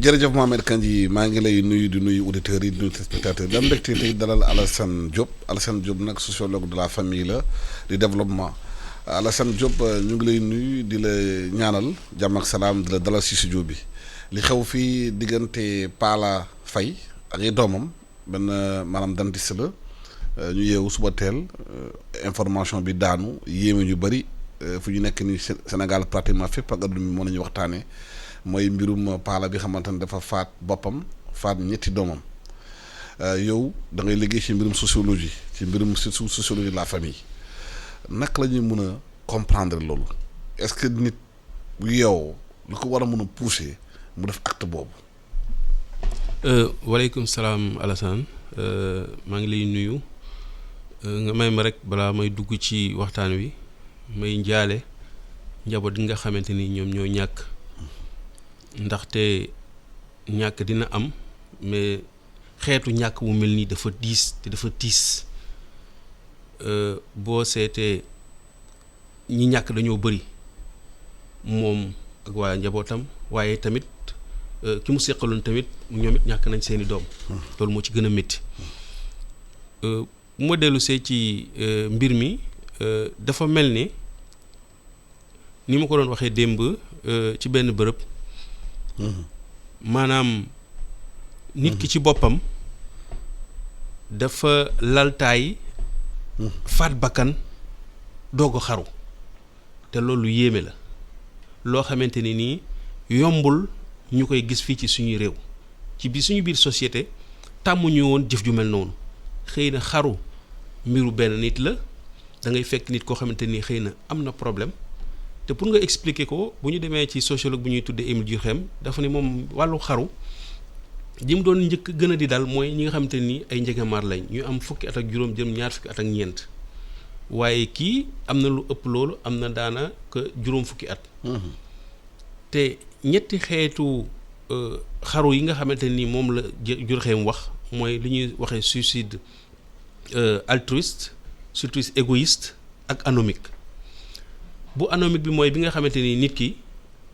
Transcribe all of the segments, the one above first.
jërëjëf Mohamed Kandji maa ngi lay nuyu di nuyu auditeurs yi di nuyu téléspectateurs yi. dama mbégte tey dalal Alassane Diop nag sociologue de la famille la du développement Alassane Diop ñu ngi lay nuyu di la ñaanal jàmm ak salaam di la dalal si studio bi li xew fii diggante Pala Faye ak ay doomam benn maanaam dentiste la ñu yeewu suba teel information bi daanu yéeme ñu bëri fu ñu nekk ni Sénégal pratiquement fépp ak adduna bi moo nañu waxtaanee. mooy mbirum Pala bi xamante ne dafa faat boppam faat ñetti doomam yow da ngay liggéey ci mbirum sociologie ci mbirum sociologie de la famille naka la ñuy mën a comprendre loolu est-ce que nit bu yow lu ko war a mën a pousser mu def acte boobu. waaleykum salaam Alassane maa ngi lay nuyu nga may ma rek balaa may dugg ci waxtaan wi may njaale njaboot gi nga xamante ni ñoom ñoo ñàkk. ndaxte ñàkk dina am mais xeetu ñàkk bu mel nii dafa diis te dafa tiis boo seetee ñi ñàkk dañoo bëri moom ak waa njabootam waaye tamit ki mu seqaloon tamit ñoom it ñàkk nañ seeni doom loolu moo ci gën a métti bu ma dellu see ci mbir mi dafa mel ni ma ko doon waxee démb ci benn bërëb maanaam nit ki ci boppam dafa laltaay faat bakkan doog a xaru te loolu yéeme la loo xamante ni nii yombul ñu koy gis fii ci suñuy réew ci bi suñu biir société tàmmuñu woon jëf ju mel noonu xëy na xaru mbiru benn nit la da ngay fekk nit koo xamante ni xëy na am na problème te pour nga expliquer ko bu ñu demee ci sociologue bu ñuy tuddee Émile Durkheim dafa ne moom wàllu xaru ji mu doon njëkk gën a di dal mooy ñi nga xamante ni ay njëgamaar lañ ñu am fukki at ak juróom jëm ñaar fukki at ak ñeent waaye kii am na lu ëpp loolu am na daanaka juróom fukki at. te ñetti xeetu xaru yi nga xamante ni moom la Durkheim wax mooy li ñuy waxee suicide altruiste suicide égoïste ak anomique. bu anomique bi mooy bi nga xamante ni nit ki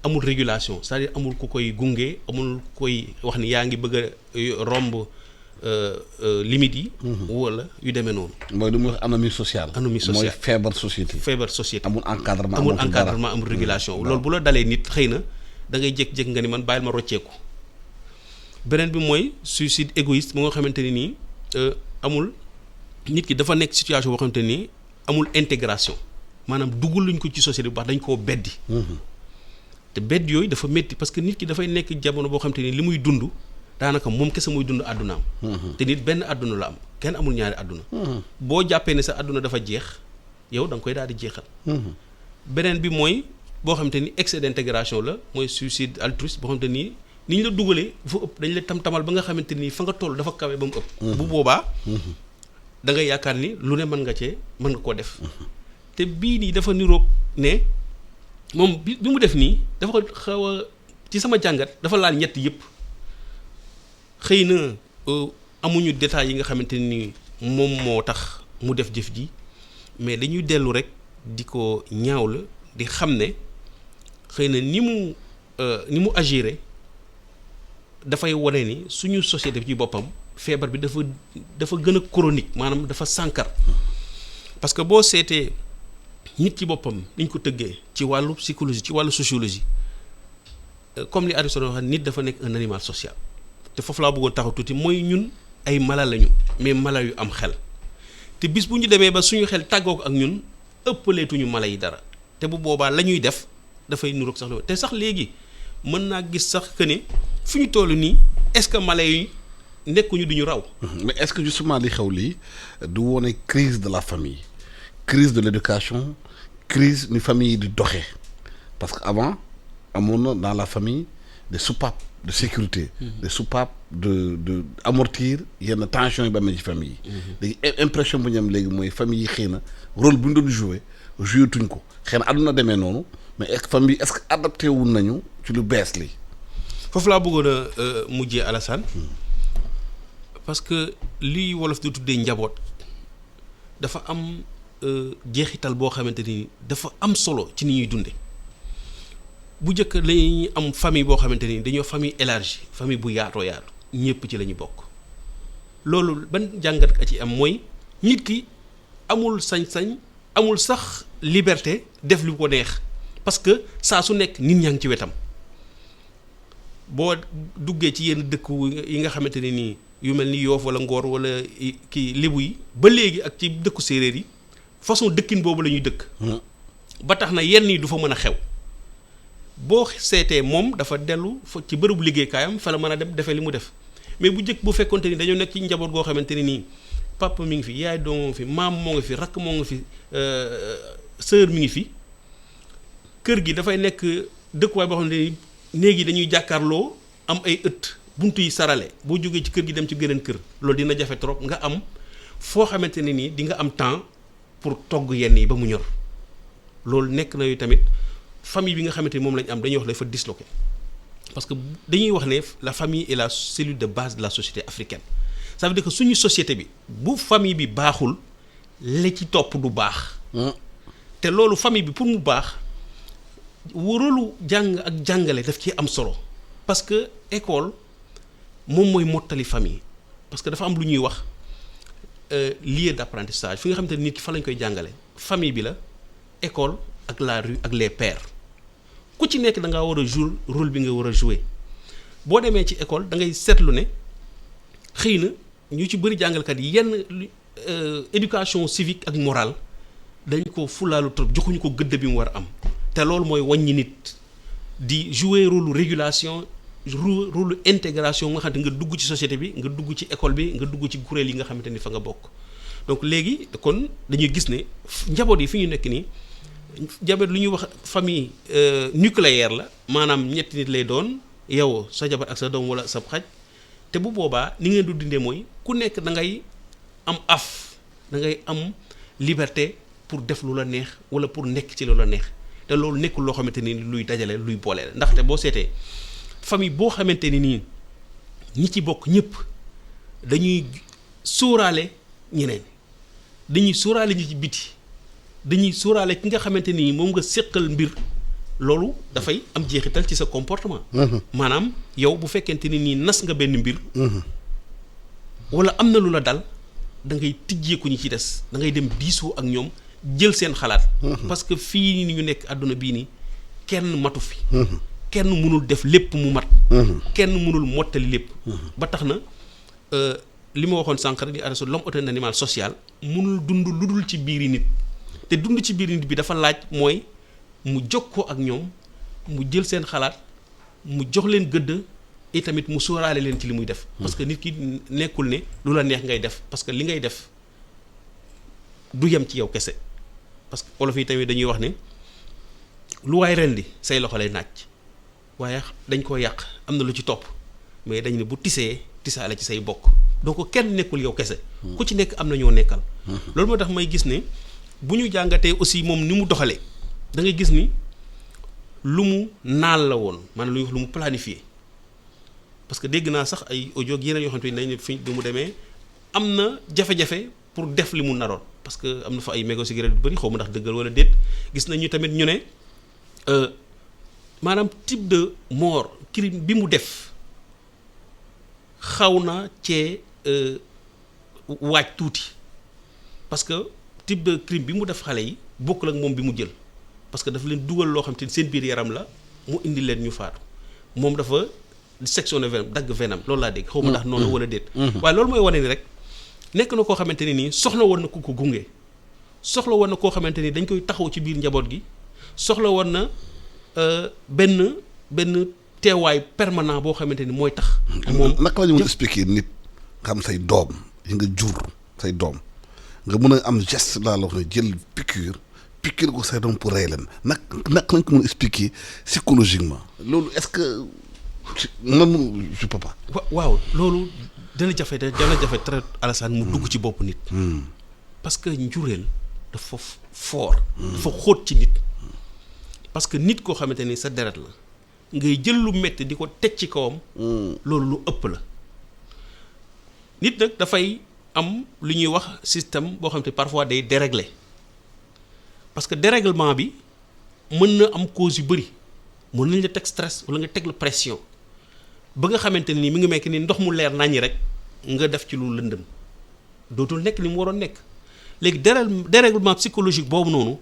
amul régulation c'est-à-dire amul ku koy gunge amul ku koy wax ni yaa ngi bëgg a romb limites yi. wala yu demee noonu. mooy lu muy wax anomie sociale. anomie sociale mooy feebar société. amul encadrement amul régulation. loolu bu la dalee nit xëy na da ngay jékki-jékki nga ni man bàyyil ma rocceeku. beneen bi mooy suicide égoïste mu nga xamante ni nii amul nit ki dafa nekk situation boo xamante ni amul intégration. maanaam duggul luñ ko ci société bu baax dañ koo beddi te bedd yooyu dafa métti parce que nit ki dafay nekk jamono boo xam te ni li muy dund daanaka moom kese muy dund àddunaam te nit benn àdduna la am kenn amul ñaari àdduna boo jàppee ne sa àdduna dafa jeex yow da nga koy daal di jeexal beneen bi mooy boo xam te ni excès d'intégration la mooy suicide altruiste boo xam te ni ni ñu la dugalee dafa ëpp dañ la tam-tamal ba nga xamante ni fa nga toll dafa kawe ba mu ëpp bu boobaa da ngay yaakaar ni lu ne mën nga koo def te bii nii dafa niroog ne moom bi mu def nii dafa xaw a ci sama jàngat dafa laal ñett yëpp xëy na amuñu détails yi nga xamante ni moom moo tax mu def jëf ji mais dañuy dellu rek di ko ñaaw la di xam ne xëy na ni mu agiré dafay wane ni suñu société bi ci boppam feebar bi dafa gën a chronique maanaam dafa sànkar parce que boo seetee nit ci boppam niñ ko tëggee ci wàllu psychologie ci wàllu sociologie comme li Aristote wax nit dafa nekk un animal social te foofu laa bëggoon taxaw tuuti mooy ñun ay mala lañu mais mala yu am xel te bis bu ñu demee ba suñu xel tàggoo ko ak ñun ëppaleetuñu mala yi dara te bu boobaa la ñuy def dafay nuroog sax te sax léegi mën naa gis sax que ne fu ñu toll nii est-ce que mala yi nekkuñu duñu raw. mais est-ce que justement li xew lii du wone crise de la famille crise de l'éducation crise ni famille yi di doxee parce que avant amoon na dans la famille des soupapes de sécurité des soupapes de amortir yenn tension yi ba amee ci famille yi léegi impression bu ñu am léegi mooy famille yi xëy na rôle bu ñu doon joué tuñ ko xëy na àdduna demee noonu mais est-ce que famille est-ce que adapté wul nañu ci lu bees li foofu laa bëggoon a mujjee Alassane parce que lii wolof di tuddee njaboot dafa am jeexital boo xamante ni dafa am solo ci ni ñuy dunde bu njëkk lañuy am famille boo xamante ni dañoo famille élargie famille bu yaatoo yaatu ñëpp ci la ñu bokk loolu ban jàngat a ci am mooy nit ki amul sañ-sañ amul sax liberté def lu ko neex parce que saa su nekk nit ñaa ngi ci wetam boo duggee ci yenn dëkk yi nga xamante ne nii yu mel ni Yoof wala Ngor wala kii Lébu yi ba léegi ak ci dëkku séeréer yi façon dëkkin boobu la ñuy dëkk ba tax na yenn yi du fa mën a xew boo seetee moom dafa dellu fa ci bërëbu liggéeykaayam fa la mën a dem defee li mu def mais bu njëkk bu fekkonte ni dañoo nekk ci njaboot goo xamante ne nii papa mi ngi fi yaay doom fi maam moo ngi fi rakk moo ngi fi sœur mi ngi fi kër gi dafay nekk dëkkuwaay boo xamante ni néeg yi dañuy jàkkaarloo am ay ëtt buntu yi sarale boo jógee ci kër gi dem ci geneen kër loolu dina jafe trop nga am foo xamante ne nii di nga am temps pour togg yenn yi ba mu ñor loolu nekk na yu tamit famille bi nga xamante ni moom lañ am dañuy wax dafa disloqué parce que dañuy wax ne la famille est la cellule de base de la société africaine ça veut dire que suñu société bi bu famille bi baaxul la ci topp du baax te loolu famille bi pour mu baax rôlu jàng ak jàngale daf ci am solo parce que école moom mooy mottali famille parce que dafa am lu ñuy wax lieu d'apprentissage fi nga xamante ne nit ki fa lañ koy jàngale famille bi la école ak la rue ak les pairs ku ci nekk da ngaa war a jouer rôle bi nga war a jouer boo demee ci école da ngay seetlu ne xëy na ñu ci bëri jàngalkat yi yenn éducation civique ak morale dañ ko fulaalu trop joxuñu ko gëdd bi mu war a am te loolu mooy wàññi nit di jouer rôle régulation rôle intégration nga xamante nga dugg ci société bi nga dugg ci école bi nga dugg ci kuréel yi nga xamante ni fa nga bokk donc léegi kon dañuy gis ne njaboot yi fi ñu nekk nii jabar lu ñuy wax famille nucléaire la maanaam ñetti nit lay doon yow sa jabar ak sa doom wala sa xaj te bu boobaa ni ngeen du dindee mooy ku nekk da ngay am da ngay am liberté pour def lu la neex wala pour nekk ci lu la neex te loolu nekkul loo xamante ni luy dajale luy boole la ndaxte boo seetee famille boo xamante ni nii ñi ci bokk ñëpp dañuy sóoraale ñeneen dañuy sóoraale ñi ci biti dañuy sóoraale ki nga xamante ni moom nga séqal mbir loolu dafay am jeexital ci sa comportement maanaam yow bu fekkente ni nii nas nga benn mbir wala am na lu la dal da ngay tijjeeku ñi ci des da ngay dem diisoo ak ñoom jël seen xalaat parce que fii ni ñu nekk àdduna bii nii kenn matu fi kenn mënul def lépp mu mat kenn mënul mottali lépp ba tax na li ma waxoon sànq rek di araso l'homme est un animal social mënul dund lu dul ci biiri nit te dund ci biir nit bi dafa laaj mooy mu jokkoo ak ñoom mu jël seen xalaat mu jox leen gëdd et tamit mu sóoraale leen ci li muy def parce que nit ki nekkul ne lu la neex ngay def parce que li ngay def du yem ci yow kese parce que olof yi tamit dañuy wax ne lu waay rendi say loxo lay naaj waaye dañ koo yàq am na lu ci topp mais dañ ne bu tisee tisaale ci say bokk donc kenn nekkul yow kese ku ci nekk am na ñoo nekkal loolu moo tax may gis ne bu ñu jàngatee aussi moom ni mu doxalee da ngay gis ni lu mu naal la woon maanaam lu mu planifié parce que dégg naa sax ay audio ak yeneen yoo xamante ni dañ ne fi bi mu demee am na jafe-jafe pour def li mu naroon parce que am na fa ay mégo cigarette yu bëri xaw ma ndax dëggal wala déet gis nañu tamit ñu ne maanaam type de mort crime bi mu def xaw na cee waaj tuuti parce que type de crime bi mu def xale yi bokkul ak moom bi mu jël parce que dafa leen dugal loo xam te ni seen biir yaram la mu indi leen ñu faatu moom dafa sectionné veine dagg venam loolu laa dégg xaw ma ndax noonu wala déet waaye loolu mooy wane ni rek nekk na koo xamante ne nii soxla woon na ku ko gunge soxla woon na koo xamante ni dañ koy taxaw ci biir njaboot gi soxla woon na benn teewaay permanent boo xamante ni mooy tax moom naka la ñu mën expliquer nit xam say doom yi nga jur say doom nga mën a am geste laa la wax ne jël piqûre ko say doom pour rey leen naka lañ ko mën a expliquer psychologiquement loolu est-ce que man je peux pas waaw loolu dana jafe très Alassane mu dugg ci bopp nit parce que njureel dafa fort dafa xóot ci nit parce que nit koo xamante ni sa deret la ngay jël lu metti di ko teg ci kawam loolu lu ëpp la nit nag dafay am lu ñuy wax système boo xamante parfois day dérégler parce que dérèglement bi mën na am cause yu bëri mën nañ la teg stress wala nga teg la pression ba nga xamante ni mi ngi mekk ni ndox mu leer naññi rek nga def ci lu lëndëm dootul nekk li mu waroon nekk léegi dérèglement psychologique boobu noonu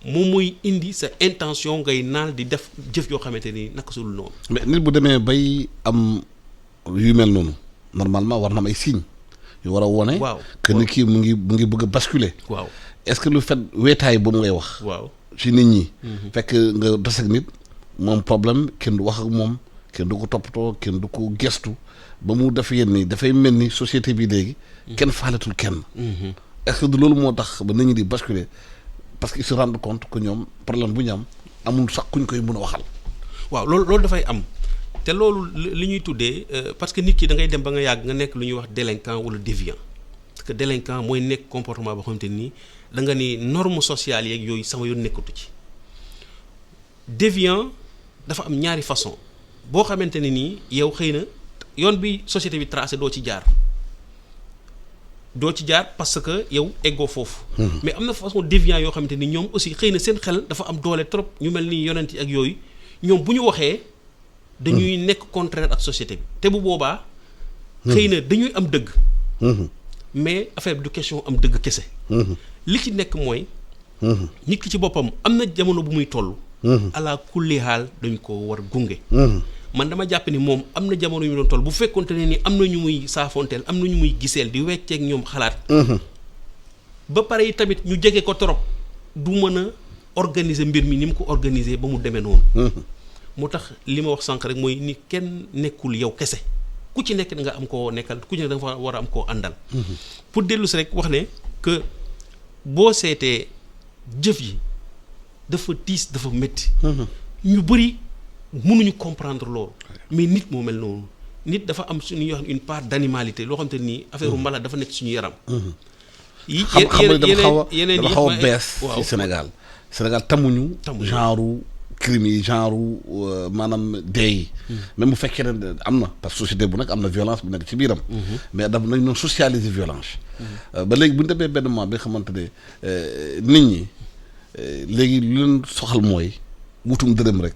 moom mooy indi sa intention ngay naan di def jëf yoo xamante ni naka sul noonu. mais nit bu demee bay am yu mel noonu normalement war na am ay signes yu war a wone. waaw que ni kii mu ngi bëgg a basculer. waaw est-ce que lu fait weetaay boobu ngay wax. waaw ci nit ñi. fekk nga des ak nit moom problème kenn du wax ak moom kenn du ko toppatoo kenn du ko gestu ba mu def yenn nii dafay mel ni société bi léegi. kenn faaletul kenn. est-ce que du loolu moo tax ba nit ñi di basculer parce qu'ils se rendent compte que ñoom problème bu ñu am amul sax kuñ koy mën a waxal. waaw loolu dafay am te loolu li ñuy tuddee parce que nit ki da ngay dem ba nga yàgg nga nekk lu ñuy wax délinquant wala déviant parce que délinquant mooy nekk comportement boo xamante nii da nga ni norme sociale yeeg yooyu sama yoon nekkatu ci. déviant dafa am ñaari façon boo xamante ne nii yow xëy na yoon bi société bi tracé doo ci jaar parce que yow eggoo foofu. mais am na façon déviant yoo xamante ni ñoom aussi xëy na seen xel dafa am doole trop ñu mel ni yonent yi ak yooyu ñoom bu ñu waxee. dañuy nekk contraire ak société bi te bu boobaa. xëy na dañuy am dëgg. mais affaire bi du question am dëgg kese. li ci nekk mooy. nit ki ci boppam am na jamono bu muy toll. ala kulli haal dañ ko war gunge. man dama jàpp ni moom am na jamono yu mu doon toll bu fekkonte ne ni am na ñu muy saafoonteel am na ñu muy giseel di wecceeg ñoom xalaat. ba pare yi tamit ñu jege ko trop du mën a organiser mbir mi ni mu ko organiser ba mu demee noonu. moo tax li ma wax sànq rek mooy ni kenn nekkul yow kese ku ci nekk da nga am koo nekkal ku ci nekk da nga war a am koo àndal. pour dellu si rek wax ne que boo seetee jëf yi dafa tiis dafa métti. ñu bëri mënuñu comprendre loolu. mais nit moo mel noonu nit dafa am suñuy wax une part d'animalité loo xam te ni affaire mbala dafa nekk suñu yaram. yi yeneen dafa xaw a bees ci Sénégal tamuñu genre crime yi genre maanaam dee yi même bu fekkee ne am na parce que société bu nekk am na violence bu nekk ci biiram mais daf nañ noon socialiser violence ba léegi bu ñu demee benn moment bi nga xamante ne nit ñi léegi lu leen soxal mooy wutum dërëm rek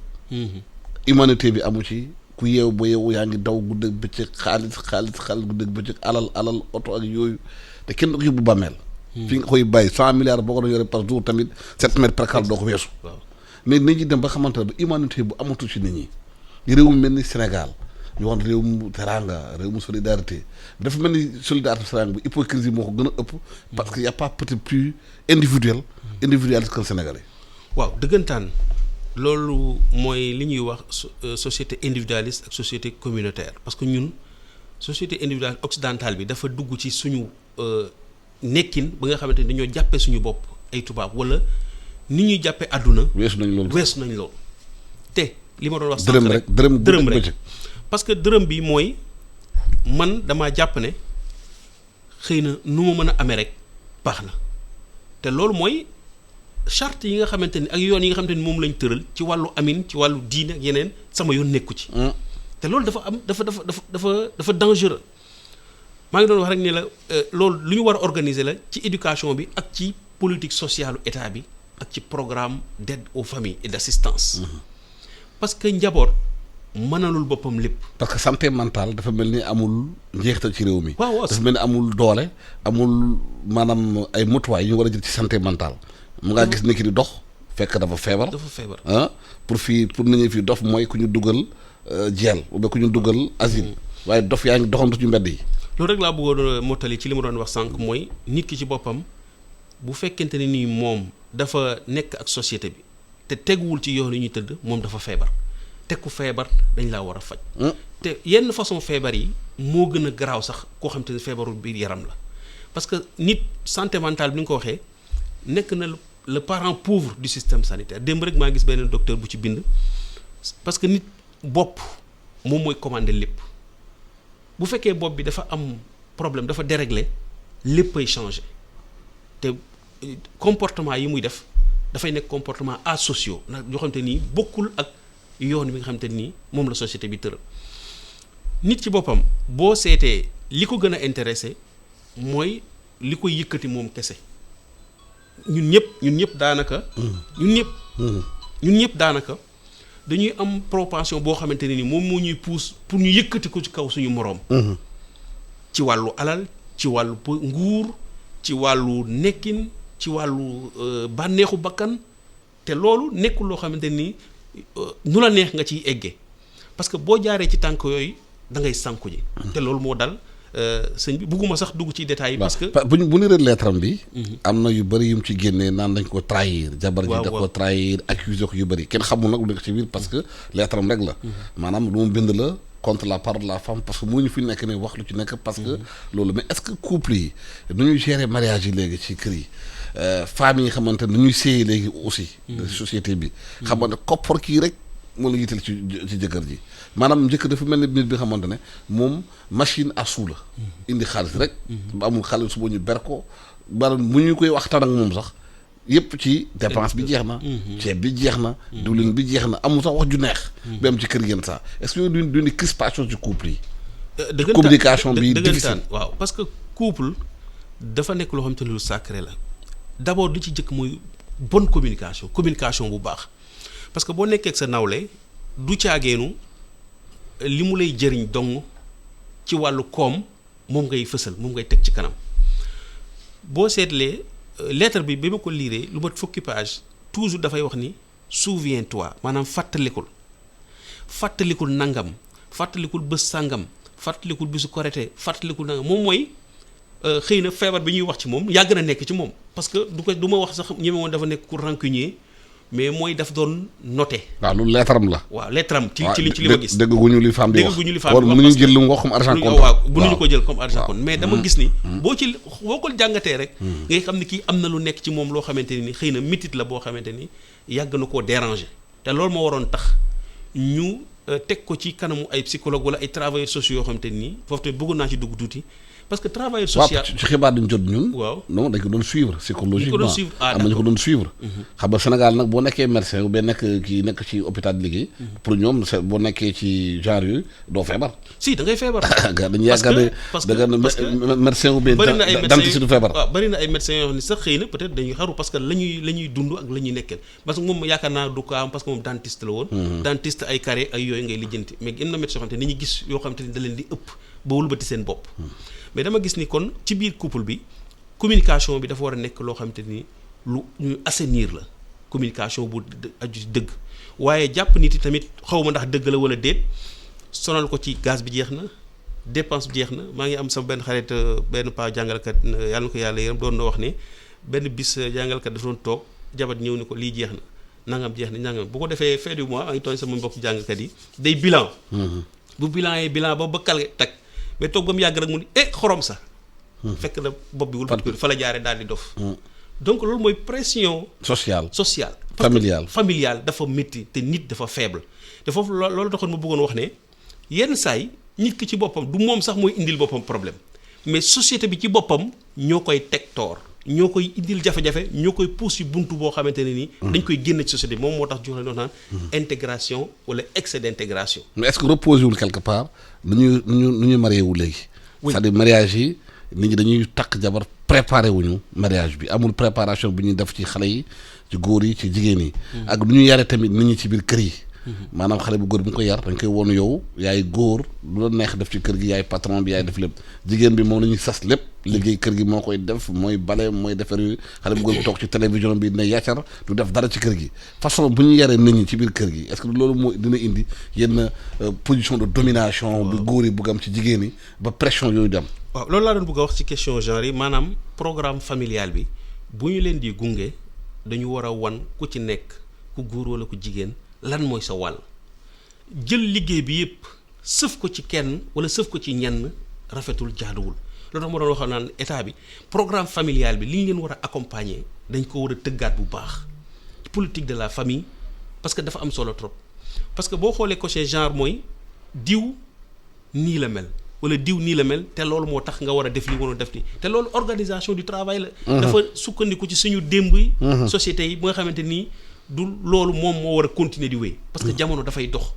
humanité bi amu ci ku yeew ba yeewu yaa ngi daw guddeeg bëccëg xaalis guddeeg bëccëg alal oto ak yooyu te kenn du ko yóbbu bàmmeel fi nga koy bàyyi 100 milliards boo ko doon yore par jour tamit 7 mètres par cale doo ko weesu mais nit ñi dem ba xamante ne ba humanité bu amatul ci nit ñi réew mu mel ni Sénégal ñu wax réew mu teranga réew mu solidarité dafa mel ni solidarité Sénégal bu hypocrisie moo ko gën a ëpp parce que y a pas peut-être plus individualiste que Sénégalais. waaw dëggantaan loolu mooy li ñuy wax société individualiste ak société communautaire parce que ñun société individualiste occidentale bi dafa dugg ci suñu nekkin ba nga xamante ni dañoo jàppee suñu bopp ay tubaab wala ni ñuy jàppee àdduna. weesu nañ loolu te li ma doon wax. dërëm rek parce que dërëm bi mooy man damaa jàpp ne xëy na nu ma mën a amee rek baax na te loolu mooy charte yi nga xamante ni ak yoon yi nga xamante ni moom lañ tëral ci wàllu amin ci wàllu diine ak yeneen sama yoon nekku ci. te loolu dafa dangereux. maa ngi doon wax rek ni la loolu lu ñu war a organiser la ci éducation bi ak ci politique sociale état bi ak ci programme d'aide aux familles et d'assistance. parce que njaboot mënalul boppam lépp. parce que santé mentale dafa mel ni amul njeexital ci réew mi. waaw dafa mel ni amul doole amul maanaam ay mutuwaay yu ñu war a jël ci santé mentale. mu ngaa gis ni ki di dox fekk dafa feebar. pour nit ñi fii dof mooy ku ñu dugal jeel ou bien ku ñu dugal asile. waaye dof yaa ngi doxantu ci mbedd yi. loolu rek laa bëggoon mottali ci li ma doon wax sànq mooy nit ki ci boppam bu fekkente ne nii moom dafa nekk ak société bi te teguwul ci yoon yi ñuy tëdd moom dafa feebar te ku feebar dañ laa war a faj. te yenn façon feebar yi moo gën a garaaw sax koo xam te ne feebaru biir yaram la parce que nit santé mentale bi ni nga ko waxee nekk na le parent pauvre du système sanitaire démb rek maa gis benn docteur bu ci bind parce que nit bopp moom mooy commander lépp. bu fekkee bopp bi dafa am problème dafa déréglé léppay changé te comportement yi muy def dafay nekk comportement asociaux ndax yoo xamante nii bokkul ak yoon bi nga xamante nii moom la société bi tëral nit ci boppam boo seetee li ko gën a intéressé mooy li koy yëkkati moom kese ñun ñëpp daanaka. ñun ñëpp daanaka dañuy am propension boo xamante ne ni moom moo ñuy pousse pour ñu yëkkati ko ci kaw suñu moroom. ci wàllu alal ci wàllu nguur ci wàllu nekkin ci wàllu bànneexu bakkan te loolu nekkul loo xamante ni nu la neex nga ciy eggee parce que boo jaaree ci tànk yooyu da ngay sànku ji. te loolu moo dal sëñ bi bugguma sax dugg ci détails yi. parce que bu ñu rëdd lettre am bi. am na yu bëri yu mu ci génnee naan dañ ko trahir. jabar ji da ko trahir accusé ko yu bëri kenn xamul nag lu nekk ci biir parce que lettre am rek la. maanaam lu mu bind la contre la parole de la femme parce que mënuñu fi nekk ne wax lu ci nekk parce que loolu mais est-ce que couple yi nu ñuy gérer mariage yi léegi ci kër yi. femmes yi nga xamante ne ñuy séy léegi aussi. société bi. xamante ne koppar kii rek moo la yitteel ci jëkkër ji maanaam njëkk dafa mel ni nit bi nga xamante ne moom machine à sous la. indi xaalis rek. ba amul xaalis suba ñu ber ko maanaam bu ñu koy waxtaan ak moom sax yépp ci dépense bi jeex na. ceeb bi jeex na. diwlin bi jeex na amul sax wax ju neex. bi am ci kër yenn saa est-ce que yooyu du crispation ci couple yi. communication bi difficile waaw parce que couple dafa nekk loo xamante ne lu sacré la. d'abord li ci jëkk mooy bonne communication bu baax parce que boo nekkee ak sa nawle du caageenu li mu lay jëriñ dong ci wàllu koom moom ngay fësal moom ngay teg ci kanam boo seetlee lettre bi ma ko liiree lu mat fukki page toujours dafay wax ni souviens-toi maanaam fàttalikul nangam fàttalikul bés sàngam fàttalikul bésu korité fàttalikul nangam moom mooy xëy na feebar bi ñuy wax ci moom yàgg na nekk ci moom parce que du ma wax sax ñeme woon dafa nekk ku rancunier mais mooy daf doon noté. waaw loolu leetaram la. waaw leetaram ci li ma gis. dégg gu ñu li femme di wax dégg gu ñu li femme di wax mënuñu jël lu mu wax comme argent compte. waaw mënuñu ko jël comme argent compte mais dama gis ni. boo ko jàngatee rek. ngay xam ni kii am na lu nekk ci moom loo xamante ni xëy na mitit la boo xamante ni yàgg na koo déranger te loolu moo waroon tax ñu teg ko ci kanamu ay psychologue wala ay travailleurs sociaux yoo xamante ni foofu tamit bëggoon naa ci dugg tuuti. parce que travailleur social ci xibaar duñ jot ñun. waaw non dañ ko doon suivre psychologiquement am nañu ko doon suivre. xam nga Sénégal nag boo nekkee médecin ou bien nekk ci hôpital liggéey. pour ñoom boo nekkee ci genre yu doo feebar. si da ngay feebar. dañuy yaakaar ne parce que médecin ou bien dentiste du feebar. waaw bëri na ay médecins yoo xam ne sax xëy na peut-être dañuy xaru parce que la ñuy dund ak la ñuy nekkee parce que moom yaakaar naa du ko am parce que moom dentiste la woon. dentiste ay carré ay yooyu ngay lijjanti mais am na médecin yoo xam ne dañuy gis yoo xam ne da leen di ëpp ba wëlbati seen bopp mais dama gis ni kon ci biir couple bi communication bi dafa war a nekk loo xamante ni lu ñu assainir la communication bu aju dëgg waaye jàpp nit yi tamit xaw ma ndax dëgg la wala déet sonal ko ci gaz bi jeex na dépense bi jeex na maa ngi am sama benn xarit benn pa jàngalkat yàlla na ko yàlla yërëm doon na wax ne benn bis jàngalkat dafa doon toog jabat ñëw ni ko lii jeex na nangam jeex na nangam bu ko defee fin du mois maa ngi tooñ sama mbokk jàngalkat yi day bilan bu bilan ba kal tag mais toog ba mu yàgg rek mu ni xorom sa fekk na bopp bi wul fa la jaaree daal di dof donc loolu mooy pression sociale familiale dafa métti te nit dafa faible te foofu loolu taxoon ma bëggoon wax ne yenn saay nit ki ci boppam du moom sax mooy indil boppam problème mais société bi ci boppam ñoo koy teg toor ñoo koy indil jafe-jafe ñoo koy pousse buntu boo xamante ne nii dañ koy génn ci société bi moom moo tax jox la doon naan intégration wala excès d'intégration. mais est-ce que reposé wul quelque part nu ñuy marié wu léegi. c'est-à-dire mariage yi nit ñi dañuy takk jabar préparé wuñu mariage bi amul préparation bu ñuy def ci xale yi ci góor yi ci jigéen yi. ak nu ñu yare tamit nit ñi ci biir kër yi. maanaam xale bu góor bi nga koy yar dañ koy woon yow yaay góor lu la neex def ci kër gi yaay patron bi yaay def lépp jigéen bi moom la ñuy sas lépp liggéey kër gi moo koy def mooy bale mooy defar yu xale bu góor bi toog ci télévision bi ne yaacar du def dara ci kër gi façon bu ñu yaree nit ñi ci biir kër gi est-ce que loolu moo dina indi yenn position de domination bu góor yi bugg am ci jigéen yi ba pression yooyu dem. waaw loolu laa doon bëgg a wax ci question genre yi maanaam programme familial bi bu ñu leen di gunge dañu war a wan ku ci nekk ku góor wala ku jigéen lan mooy sa wàll jël liggéey bi yëpp sëf ko ci kenn wala sëf ko ci ñenn rafetul jaaduwul loolu tax ma doon wax naan état bi programme familial bi li ñu leen war a accompagner dañ ko war a tëggaat bu baax politique de la famille parce que dafa am solo trop parce que boo xoolee coché genre mooy diw nii la mel wala diw nii la mel te loolu moo tax nga war a def li war a def li te loolu organisation du travail la. dafa sukkandiku ci suñu démb yi. sociétés yi ba nga xamante nii. du loolu moom moo war a continuer di wéy parce que jamono dafay dox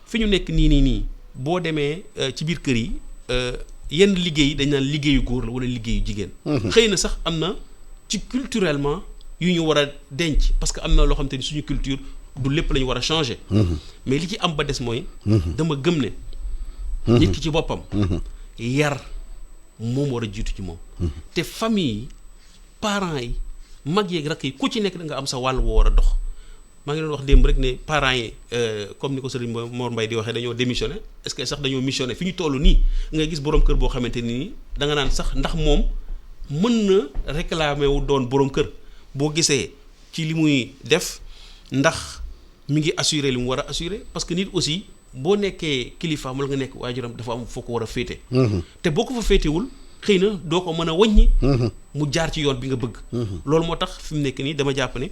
fi ñu nekk nii boo demee ci biir kër yi yenn liggéey dañ naan liggéeyu góor la wala liggéeyu jigéen. xëy na sax am na ci culturellement yu ñu war a denc parce que am na loo xam te ni suñu culture du lépp la ñu war a changer. mais li ci am ba des mooy. dama gëm ne. nit ki ci boppam. yar moom war a jiitu ci moom. te famille yi parents yi mag yeeg rakk yi ku ci nekk da nga am sa wàll boo war a dox. maa ngi doon wax démb rek ne parents yi comme ni ko sëriñ Mor Mbaye di waxee dañoo démissionné est-ce que sax dañoo missionné fi ñu toll nii ngay gis borom kër boo xamante ni da nga naan sax ndax moom mën na réclamer wu doon borom kër boo gisee ci li muy def ndax mi ngi assurer li mu war a assurer parce que nit aussi boo nekkee kilifaam wala nga nekk waajuram dafa am foo ko war a féete. te boo ko fa féetewul xëy na doo ko mën a wàññi. mu jaar ci yoon bi nga bëgg. loolu moo tax fi mu nekk nii dama jàpp ne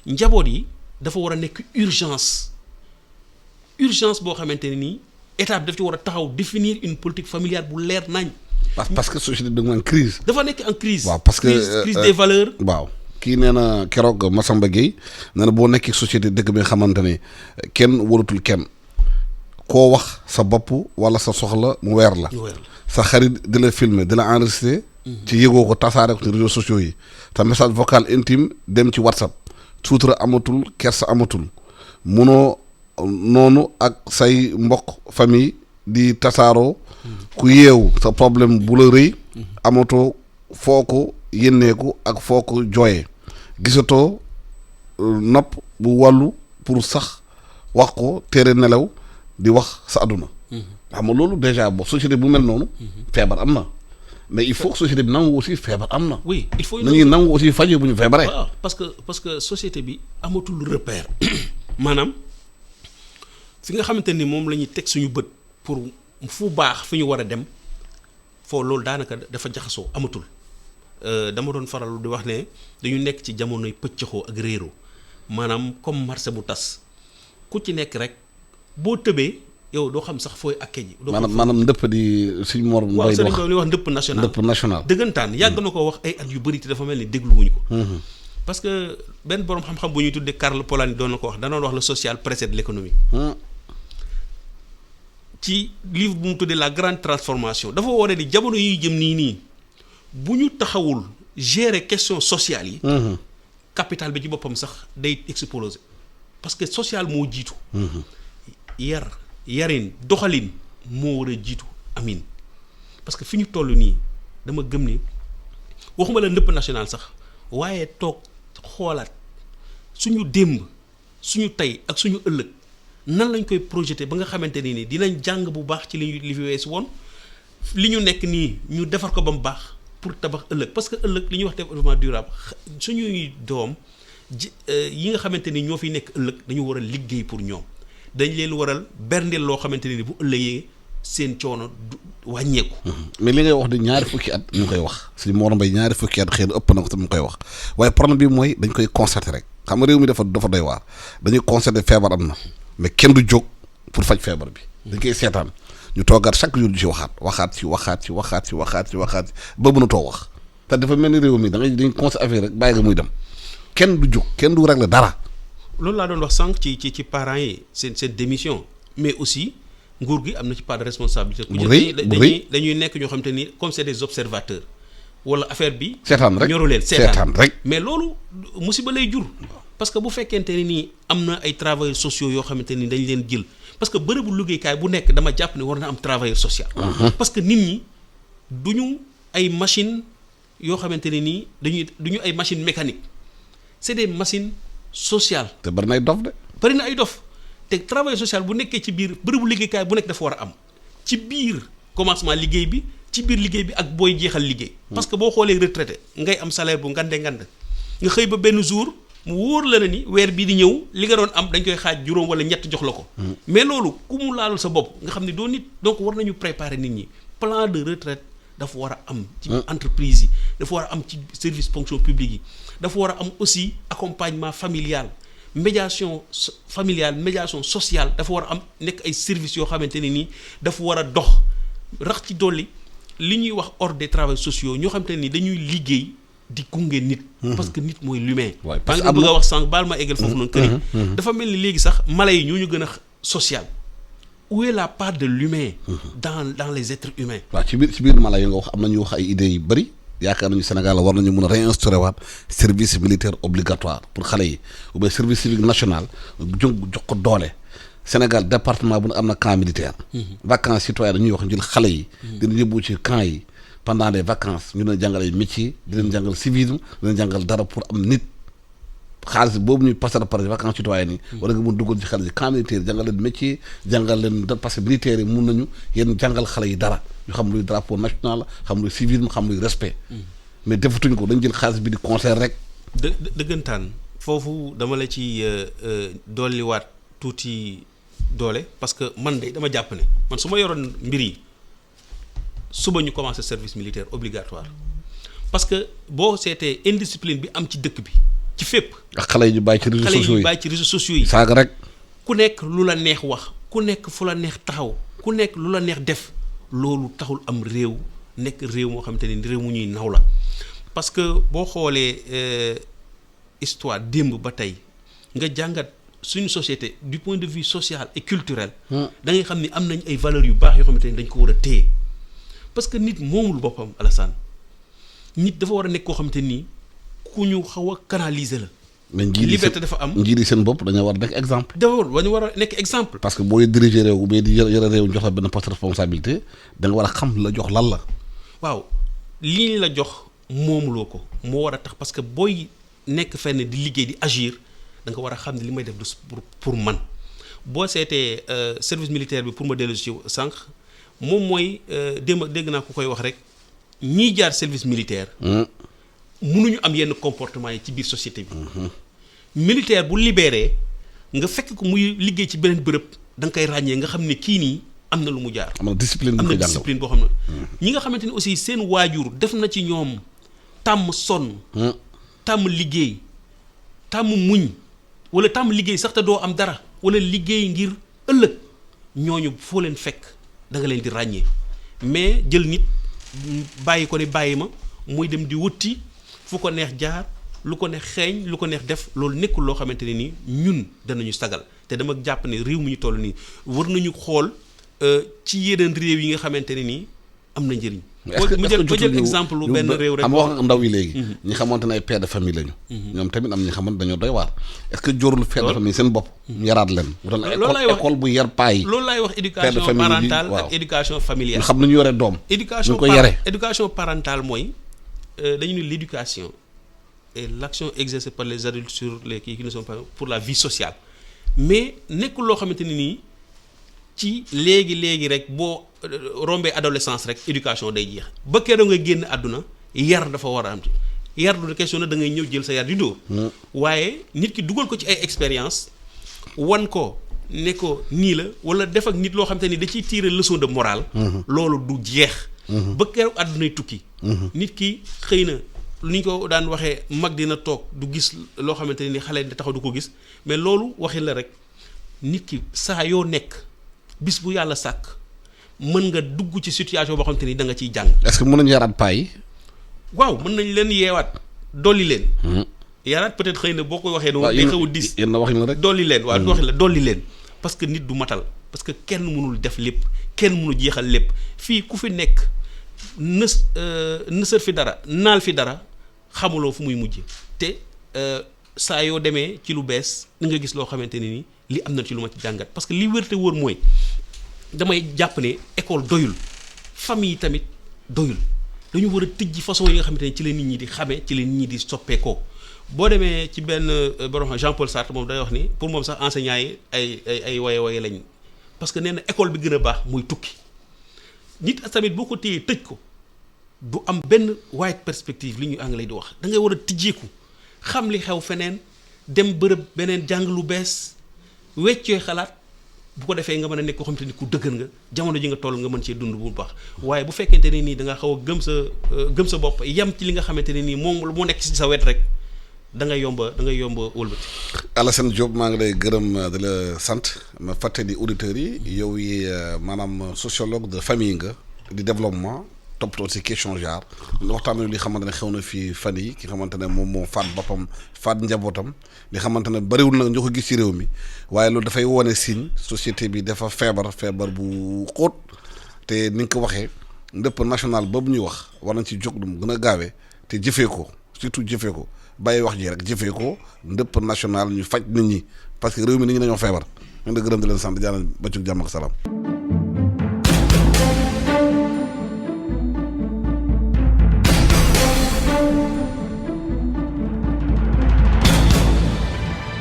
njaboot yi. dafa war a nekk urgence boo xamante ne nii état bi daf ci war a taxaw définir une politique familiale bu leer nañ. parce que société bi da nga naan crise. dafa nekk en crise. waaw parce que crise des valeurs. waaw kii nee na keroog Massamba Gueye nee na boo nekkee société dëkk bi nga xamante ne kenn waratul kenn koo wax sa bopp wala sa soxla mu weer la. sa xarit di la filmer di la enregistrer. ci yëgoo ko tasaare ko ci réseaux sociaux yi te message vocal intime dem ci WhatsApp. suutura amatul kersa amatul munoo noonu ak say mbokk famille di tasaaroo ku yeewu sa problème bu la rëy amatoo foo ko yénneeku ak foo ko jooyee gisatoo nopp bu wàllu pour sax wax ko téere nelaw di wax sa àdduna xam nga loolu déjà bo société bu mel noonu feebar am na mais il faut que société bi nangu aussi feebar am na. oui il faut nañuy nangu aussi fajee bu ñu feebaree. waaw parce que société bi amatul repère maanaam fi nga xamante ni moom la ñuy teg suñu bët pour fu baax fi ñu war a dem foo loolu daanaka dafa jaxasoo amatul dama doon faral di wax ne dañu nekk ci jamonoy pëccëxoo ak réeroo maanaam comme marché bu tas ku ci nekk rek boo tëbee. yow doo xam sax fooy akkee ji. maanaam ndëpp di suñ Mor Mbaye di wax ndëpp national. ndëpp national dëggantaan yàgg na ko wax ay at yu bëri te dafa mel ni dégluwuñu ko. parce que benn borom xam-xam bu ñuy tuddee Karl Polanyi doon na ko wax danoon wax le social précède l'économie. ci livre bu mu tuddee la grande transformation dafa wone ni jamono yi jëm nii bu ñu taxawul gérer question sociale yi. capital bi ci boppam sax day exploser parce que social moo jiitu. yarin doxalin moo war a jiitu amin parce que fi ñu toll nii dama gëm ni waxuma la ndëpp national sax waaye toog xoolaat suñu démb suñu tey ak suñu ëllëg nan lañ koy projeté ba nga xamante ni dinañ jàng bu baax ci li fi weesu woon li ñu nekk nii ñu defar ko ba mu baax pour tabax ëllëg parce que ëllëg li ñuy wax développement durable suñuy doom yi nga xamante ni ñoo fi nekk ëllëg dañu war a liggéey pour ñoom. dañ leen waral berndeel loo xamante ni bu ëllëgee seen coono wàññeeku. mais li ngay wax di ñaari fukki at ñu koy wax si Mor Mbaye ñaari fukki at xëy na ëpp na ko te mu koy wax waaye problème bi mooy dañ koy constater rek xam nga réew mi dafa doy waar dañuy constater feebar am na mais kenn du jóg pour faj feebar bi. dañ koy seetaan ñu toogaat chaque jour ci waxaat ba mënatoo wax te dafa mel ni réew mi dañ constater affaire rek bàyyi nga muy dem kenn du jóg kenn du régler dara. loolu laa doon wax sànq ci parents yi seen démission mais aussi nguur gi am na ci part de responsabilité. dañuy nekk ñoo xam te ni comme c'est des observateurs wala affaire bi. seetaan rek ñoru leen seetaan rek. mais loolu musiba lay jur. parce que bu fekkente ni nii am na ay travailleurs sociaux yoo xamante ni dañ leen jël parce que bërëbu liggéeykaay bu nekk dama jàpp ne war na am travailleur social. parce que nit ñi duñu ay machine yoo xamante ne nii duñu ay machine mécanique c'est des machines. social te bari na ay dof de. bari na ay dof te travail social bu nekkee ci biir bërëbu liggéeykaay bu nekk dafa war a am ci biir commencement liggéey bi ci biir liggéey bi ak booy jeexal liggéey. parce que boo xoolee retraité ngay am salaire bu ngande nga xëy ba benn jour mu wóor la ni weer bii di ñëw li nga doon am dañ koy xaaj juróom wala ñett jox la ko. mais loolu ku mu laalul sa bopp nga xam ne doo nit donc war nañu préparer nit ñi plan de retraite dafa war a am. ci entreprise yi dafa war a am ci service fonction publique yi. dafa war a am aussi accompagnement familial médiation familiale médiation sociale dafa war a am nekk ay services yoo xamante ne nii dafa war a dox rax ci dolli li ñuy wax ordre des travailleurs sociaux ñoo xamante ne ni dañuy liggéey di gunge nit. parce que nit mooy l'humain. parce que bëgg a wax sànq baal ma eggal foofu noonu. kër dafa mel ni léegi sax mala yi ñoo ñu gën a social. où est la part de l'humain dans les êtres humains. waaw ci biir mala yi nga wax am na ñu wax ay idées yu bëri yaakaar nañu Sénégal war nañu mën a réinstaurer waat service militaire obligatoire pour xale yi ou bien service civique national jox ko doole. Sénégal département bu ne am na camp militaire. vacances citoyennes dañuy wax njël xale yi. dina yóbbu ci camp yi pendant les vacances ñu leen jàngal ay métiers di leen jàngal civisme di leen jàngal dara pour am nit xaalis boobu ñuy passer par vacances citoyennes yi. wala nga mun duggal ci xale yi camp militaire jàngal leen métier jàngal leen parce que militaires yi mun nañu yéen jàngal xale yi dara ñu xam luy drapeau national xam luy civisme xam luy respect. mais defatuñ ko dañ jël xaalis bi di concert rek. dëggantaan foofu dama la ci dolliwaat tuuti doole parce que man de dama jàpp ne man su ma yoroon mbir yi suba ñu commencé service militaire obligatoire parce que boo seetee indiscipline bi am ci dëkk bi ci fépp. ak xale yi ñu bàyyi ci réseaux sociaux yi saaga rek. ku nekk lu la neex wax ku nekk fu la neex taxaw ku nekk lu la neex def loolu taxul am réew nekk réew moo xamante ne réew mu ñuy naw la parce que boo xoolee histoire démb ba tey nga jàngat suñu société du point de vue social et culturel. da ngay xam ni am nañ ay valeurs yu baax yoo xamante ne dañ ko war a téye parce que nit moomul boppam Alassane nit dafa war a nekk koo xamante ni ku ñu xaw a canaliser la. mais liberté dafa am njiit yi seen bopp dañoo war a nekk exemple. dañu war a nekk exemple. parce que booy diriger réew mais di yore réew jox la benn poste de responsabilité da nga war a xam la jox lan la. waaw li la jox moomuloo ko moo war a tax parce que booy nekk fenn di liggéey di agir da nga war a xam ne li may def du pour man boo seetee service militaire bi pour ma dellu ci sànq moom mooy dégg naa ku koy wax rek ñiy jaar service militaire. mënuñu am yenn comportement yi ci biir société bi. militaire bu libéré nga fekk ko muy liggéey ci beneen bërëb da nga koy ràññee nga xam ne kii nii am na lu mu jaar. am na discipline boo xam ne. ñi nga xamante ni aussi seen waajur def na ci ñoom tàmm sonn. tàmm liggéey tàmm muñ wala tàmm liggéey sax te doo am dara wala liggéey ngir ëllëg ñooñu foo leen fekk da nga leen di ràññee mais jël nit bàyyi ko ne bàyyi ma muy dem di wutti fu ko neex jaar lu ko neex xeeñ lu ko neex def loolu nekkul loo xamante ne ni ñun danañu sagal te dama jàpp ne réew mi ñu toll nii war nañu xool ci yeneen réew yi nga xamante ne nii am na njëriñ. mu jël exemple lu benn réew rek. am wax nga ndaw yi léegi. ñi xamante ne ay père de famille lañu. ñoom tamit am ñi xamante dañoo doy waar. est-ce que jorul père de famille seen bopp. yaraat leen. loolu laay wax école bu yar paa yi. loolu laay wax éducation parentale ak éducation familiale. ñu xam nañu yore doom. ñu ko yare éducation parentale mooy dañu ne l'éducation et l'action exercée par les adultes sur les qui ne sont pas pour la vie sociale mais nekkul loo xamante ne nii ci léegi rek boo rombee adolescence rek éducation day jeex ba keroog nga génn àdduna yar dafa war a am ci yar du question na da ngay ñëw jël sa yar di dóor. waaye nit ki dugal ko ci ay expérience wan ko ne ko nii la wala def ak nit loo xamante ni da ciy tirer leçon de morale. loolu du jeex. ba keroog àddunay tukki. nit ki xëy na ni ñu ko daan waxee mag dina toog du gis loo xamante ni xale di taxaw du ko gis mais loolu waxi la rek nit ki saa yoo nekk bis bu yàlla sàkk mën nga dugg ci situation boo xamante ni da nga ciy jàng. est-ce que mën nañu yaraat paa yi. waaw mën nañ leen yeewaat dolli leen. yaraat peut-être xëy na boo ko waxee. waaw day xaw a dis yéen wax la rek. dolli leen waaw waxi la dolli leen parce que nit du matal parce que kenn mënul def lépp kenn mënul jeexal lépp fii ku fi nekk nësër fi dara naal fi dara xamuloo fu muy mujj te saa yoo demee ci lu bees ni nga gis loo xamante ne ni li am na ci lu ma ci jàngat parce que li wérte wóor mooy damay jàpp ne école doyul famille tamit doyul dañu war a tijji façon yi nga xamante ne ci la nit ñi di xamee ci la nit ñi di soppeekoo boo demee ci benn borom Jean-Paul Sartre moom day wax ni pour moom sax enseignants yi ay waye lañ parce que nee na école bi gën a baax muy tukki nit tamit boo ko téyee tëj ko du am benn wide perspective li ñuy anglais di wax da ngay war a tijjeeku xam li xew feneen dem bërëb beneen jàng lu bees weccee xalaat bu ko defee nga mën a nekk koo xamante ni ku dëgër nga jamono ji nga toll nga mën cee dund bu baax waaye bu fekkente ne nii da nga xaw a gëm sa bopp yam ci li nga xamante ne nii moom moo nekk ci sa wet rek da ngay yomba wëlbati. Alassane Diop maa ngi lay gërëm di la sant ma fàttali auditeurs yi yow yi maanaam sociologue de famille nga di développement toppatoo si question genre waxtaan li xamante ne xew na fii fan yi ki xamante ne moom moo faat boppam faat njabootam li xamante ne bariwul nag ñu ko gis ci réew mi waaye loolu dafay wone signe société bi dafa feebar bu xóot te ni nga ko waxee ndëpp national boobu ñuy wax war nañ ci jóg lu mu gën a gaawee te jëfee ko surtout jëfee ko bàyyi wax ji rek jëfee ko ndëpp national ñu faj nit ñi parce que réew mi nit ñi dañoo feebar ñu ngi gërëm di leen sant di ñaanal ba ci jàmm ak salaam.